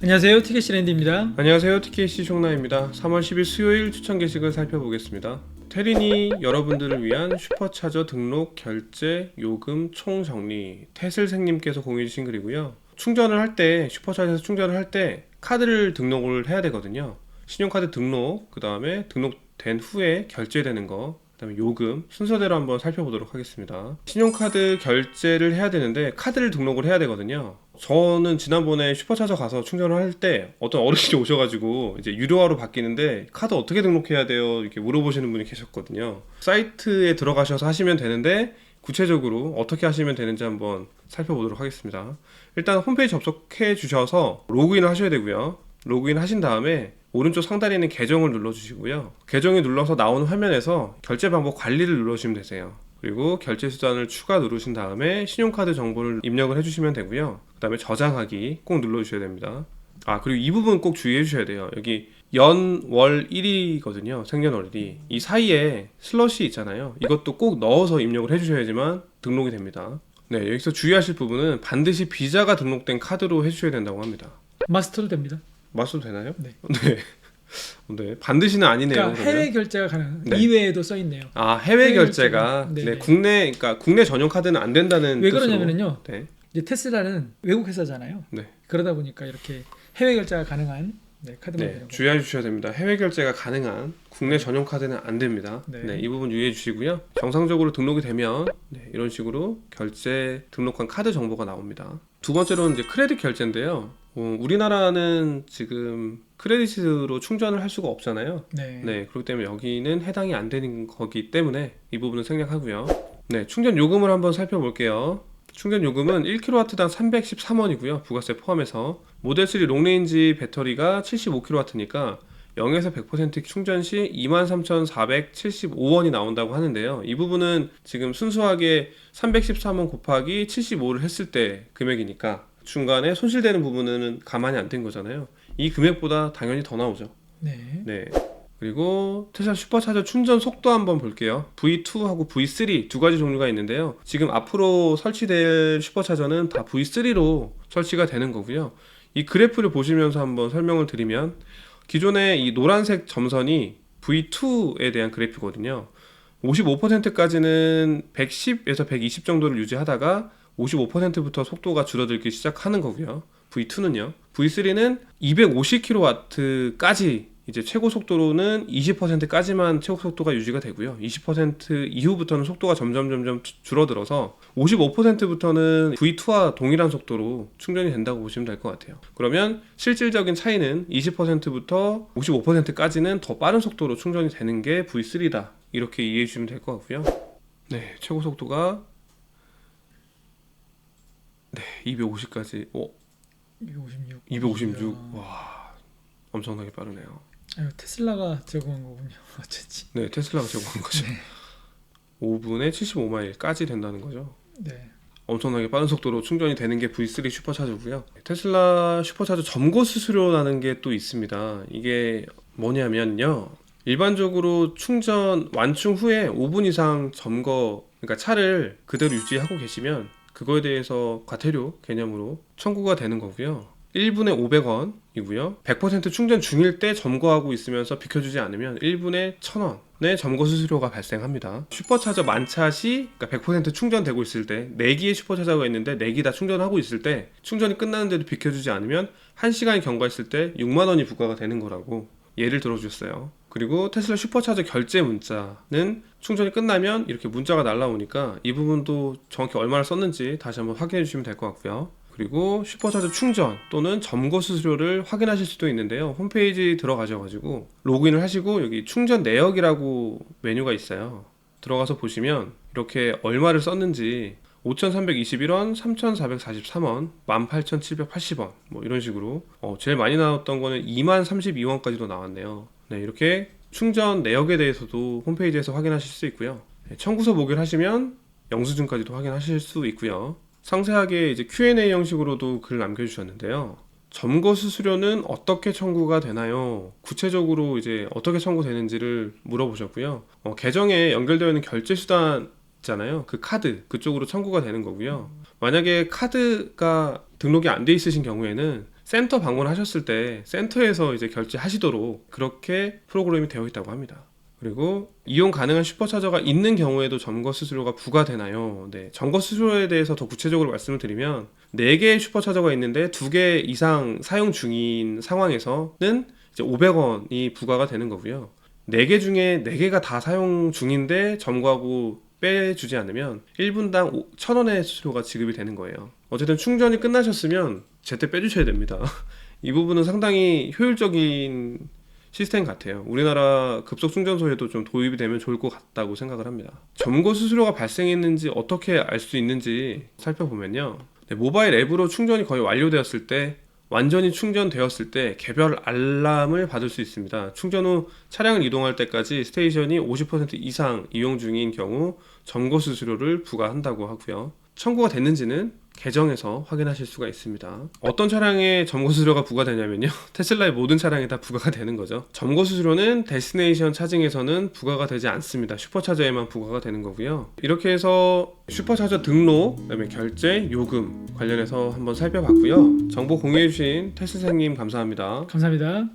안녕하세요, 티켓시랜드입니다. 안녕하세요, TKC 총나입니다. 3월 10일 수요일 추천 게시글 살펴보겠습니다. 테린이 여러분들을 위한 슈퍼차저 등록, 결제, 요금, 총 정리, 태슬생님께서 공유해주신 글이고요. 충전을 할 때, 슈퍼차저에서 충전을 할 때 카드를 등록을 해야 되거든요. 신용카드 등록, 그 다음에 등록된 후에 결제되는 거, 그 다음에 요금, 순서대로 한번 살펴보도록 하겠습니다. 신용카드 결제를 해야 되는데 카드를 등록을 해야 되거든요. 저는 지난번에 슈퍼차저 가서 충전을 할 때 어떤 어르신이 오셔가지고 이제 유료화로 바뀌는데 카드 어떻게 등록해야 돼요? 이렇게 물어보시는 분이 계셨거든요. 사이트에 들어가셔서 하시면 되는데 구체적으로 어떻게 하시면 되는지 한번 살펴보도록 하겠습니다. 일단 홈페이지 접속해 주셔서 로그인을 하셔야 되고요. 로그인 하신 다음에 오른쪽 상단에 있는 계정을 눌러주시고요. 계정을 눌러서 나오는 화면에서 결제 방법 관리를 눌러주시면 되세요. 그리고 결제 수단을 추가 누르신 다음에 신용카드 정보를 입력을 해주시면 되고요. 그 다음에 저장하기 꼭 눌러주셔야 됩니다. 그리고 이 부분 꼭 주의해 주셔야 돼요. 여기 연, 월, 일이거든요. 생년월일이. 이 사이에 슬러시 있잖아요. 이것도 꼭 넣어서 입력을 해주셔야지만 등록이 됩니다. 네, 여기서 주의하실 부분은 반드시 비자가 등록된 카드로 해주셔야 된다고 합니다. 마스터도 됩니다. 마스터도 되나요? 네. 네. 네, 반드시는 아니네요. 그러니까 그러면. 해외 결제가 가능. 네. 이외에도 써 있네요. 해외 해외 결제가 결제가. 네, 그러니까 국내 전용 카드는 안 된다는 왜 뜻으로. 그러냐면요. 네. 이제 테슬라는 외국 회사잖아요. 네. 그러다 보니까 이렇게 해외 결제가 가능한 카드만 되는 거예요. 주의해 주셔야 됩니다. 해외 결제가 가능한 국내 전용 카드는 안 됩니다. 네. 이 부분 유의해 주시고요. 정상적으로 등록이 되면 이런 식으로 결제 등록한 카드 정보가 나옵니다. 두 번째로는 이제 크레딧 결제인데요. 우리나라는 지금 크레딧으로 충전을 할 수가 없잖아요. 네. 그렇기 때문에 여기는 해당이 안 되는 거기 때문에 이 부분은 생략하고요. 충전 요금을 한번 살펴볼게요. 충전 요금은 1kW당 313원이고요. 부가세 포함해서. 모델 3 롱레인지 배터리가 75kW니까 0에서 100% 충전 시 23,475원이 나온다고 하는데요. 이 부분은 지금 순수하게 313원 곱하기 75를 했을 때 금액이니까 중간에 손실되는 부분은 가만히 안 된 거잖아요. 이 금액보다 당연히 더 나오죠. 네. 그리고 테슬라 슈퍼차저 충전 속도 한번 볼게요. V2하고 V3 두 가지 종류가 있는데요. 지금 앞으로 설치될 슈퍼차저는 다 V3로 설치가 되는 거고요. 이 그래프를 보시면서 한번 설명을 드리면 기존의 이 노란색 점선이 V2에 대한 그래프거든요. 55%까지는 110에서 120 정도를 유지하다가 55%부터 속도가 줄어들기 시작하는 거고요. V2는요. V3는 250kW까지 이제 최고 속도로는 20%까지만 최고 속도가 유지가 되고요. 20% 이후부터는 속도가 점점 줄어들어서 55%부터는 V2와 동일한 속도로 충전이 된다고 보시면 될 것 같아요. 그러면 실질적인 차이는 20%부터 55%까지는 더 빠른 속도로 충전이 되는 게 V3다. 이렇게 이해해 주시면 될 것 같고요. 최고 속도가 250까지. 256. 와, 엄청나게 빠르네요. 테슬라가 제공한 거군요. 어쩐지. 테슬라가 제공한 거죠. 5분에 75마일까지 된다는 거죠. 네. 엄청나게 빠른 속도로 충전이 되는 게 V3 슈퍼차저고요. 테슬라 슈퍼차저 점거 수수료라는 게 또 있습니다. 이게 뭐냐면요. 일반적으로 충전 완충 후에 5분 이상 점거, 그러니까 차를 그대로 유지하고 계시면 그거에 대해서 과태료 개념으로 청구가 되는 거고요. 1분에 500원이고요. 100% 충전 중일 때 점거하고 있으면서 비켜주지 않으면 1분에 1000원의 점거 수수료가 발생합니다. 슈퍼차저 만차 시, 그러니까 100% 충전되고 있을 때 4기의 슈퍼차저가 있는데 4기 다 충전하고 있을 때 충전이 끝나는데도 비켜주지 않으면 1시간이 경과했을 때 6만원이 부과가 되는 거라고 예를 들어주셨어요. 그리고 테슬라 슈퍼차저 결제 문자는 충전이 끝나면 이렇게 문자가 날라오니까 이 부분도 정확히 얼마나 썼는지 다시 한번 확인해 주시면 될 것 같고요. 그리고 슈퍼차저 충전 또는 점거 수수료를 확인하실 수도 있는데요. 홈페이지 들어가셔가지고 로그인을 하시고 여기 충전 내역이라고 메뉴가 있어요. 들어가서 보시면 이렇게 얼마를 썼는지 5,321원, 3,443원, 18,780원 뭐 이런 식으로 제일 많이 나왔던 거는 20,032원까지도 나왔네요. 이렇게 충전 내역에 대해서도 홈페이지에서 확인하실 수 있고요. 청구서 보기를 하시면 영수증까지도 확인하실 수 있고요. 상세하게 이제 Q&A 형식으로도 글 남겨주셨는데요. 점거 수수료는 어떻게 청구가 되나요? 구체적으로 이제 어떻게 청구되는지를 물어보셨고요. 계정에 연결되어 있는 결제 수단 있잖아요. 그 카드 그쪽으로 청구가 되는 거고요. 만약에 카드가 등록이 안 돼 있으신 경우에는 센터 방문하셨을 때 센터에서 이제 결제하시도록 그렇게 프로그램이 되어 있다고 합니다. 그리고 이용 가능한 슈퍼차저가 있는 경우에도 점거 수수료가 부과되나요? 네, 점거 수수료에 대해서 더 구체적으로 말씀을 드리면 4개의 슈퍼차저가 있는데 2개 이상 사용 중인 상황에서는 이제 500원이 부과가 되는 거고요. 4개 중에 4개가 다 사용 중인데 점거하고 빼주지 않으면 1분당 1,000원의 수수료가 지급이 되는 거예요. 어쨌든 충전이 끝나셨으면 제때 빼주셔야 됩니다. 이 부분은 상당히 효율적인 시스템 같아요. 우리나라 급속 충전소에도 좀 도입이 되면 좋을 것 같다고 생각을 합니다. 점거 수수료가 발생했는지 어떻게 알 수 있는지 살펴보면요. 네, 모바일 앱으로 충전이 거의 완료되었을 때, 완전히 충전되었을 때 개별 알람을 받을 수 있습니다. 충전 후 차량을 이동할 때까지 스테이션이 50% 이상 이용 중인 경우 점거 수수료를 부과한다고 하고요. 청구가 됐는지는 계정에서 확인하실 수가 있습니다. 어떤 차량에 점거 수수료가 부과되냐면요. 테슬라의 모든 차량에 다 부과가 되는 거죠. 점거 수수료는 데스티네이션 차징에서는 부과가 되지 않습니다. 슈퍼차저에만 부과가 되는 거고요. 이렇게 해서 슈퍼차저 등록, 그다음에 결제, 요금 관련해서 한번 살펴봤고요. 정보 공유해주신 테슬사님 감사합니다. 감사합니다.